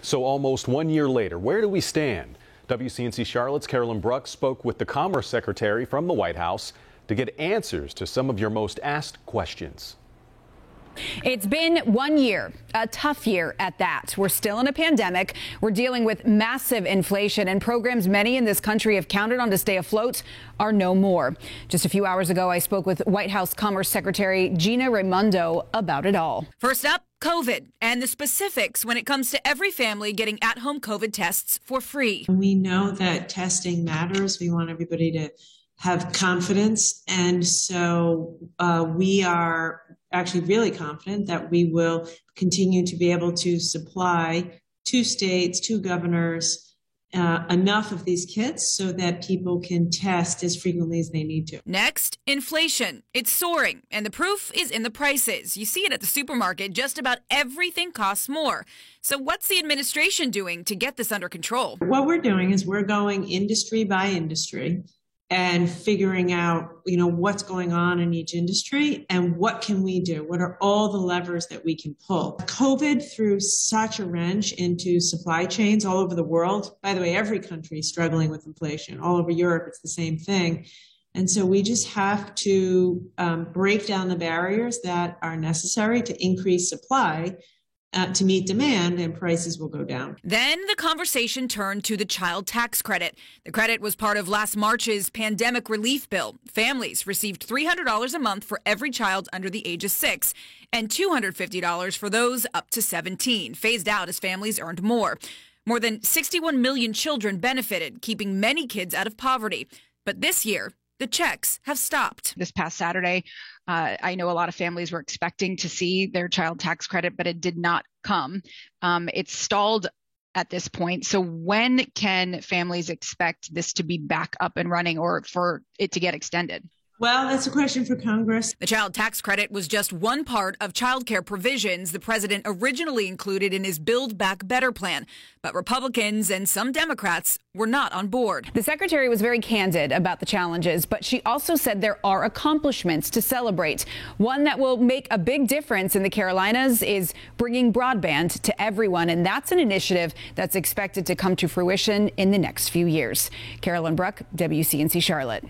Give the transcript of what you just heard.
So almost 1 year later, where do we stand? WCNC Charlotte's Carolyn Bruck spoke with the Commerce Secretary from the White House to get answers to some of your most asked questions. It's been 1 year, a tough year at that. We're still in a pandemic. We're dealing with massive inflation, and programs many in this country have counted on to stay afloat are no more. Just a few hours ago, I spoke with White House Commerce Secretary Gina Raimondo about it all. First up, COVID and the specifics when it comes to every family getting at-home COVID tests for free. We know that testing matters. We want everybody to have confidence. And so we are actually really confident that we will continue to be able to supply to states, to governors, enough of these kits so that people can test as frequently as they need to. Next, inflation. It's soaring, and the proof is in the prices. You see it at the supermarket. Just about everything costs more. So what's the administration doing to get this under control? What we're doing is we're going industry by industry and figuring out, what's going on in each industry and what can we do? What are all the levers that we can pull? COVID threw such a wrench into supply chains all over the world. By the way, every country is struggling with inflation. All over Europe, it's the same thing. And so we just have to break down the barriers that are necessary to increase supply to meet demand, and prices will go down. Then the conversation turned to the child tax credit. The credit was part of last March's pandemic relief bill. Families received $300 a month for every child under the age of 6 and $250 for those up to 17, phased out as families earned more. More than 61 million children benefited, keeping many kids out of poverty. But this year, the checks have stopped. This past Saturday, I know a lot of families were expecting to see their child tax credit, but it did not come. It's stalled at this point. So when can families expect this to be back up and running or for it to get extended? Well, that's a question for Congress. The child tax credit was just one part of child care provisions the president originally included in his Build Back Better plan. But Republicans and some Democrats were not on board. The secretary was very candid about the challenges, but she also said there are accomplishments to celebrate. One that will make a big difference in the Carolinas is bringing broadband to everyone, and that's an initiative that's expected to come to fruition in the next few years. Carolyn Bruck, WCNC Charlotte.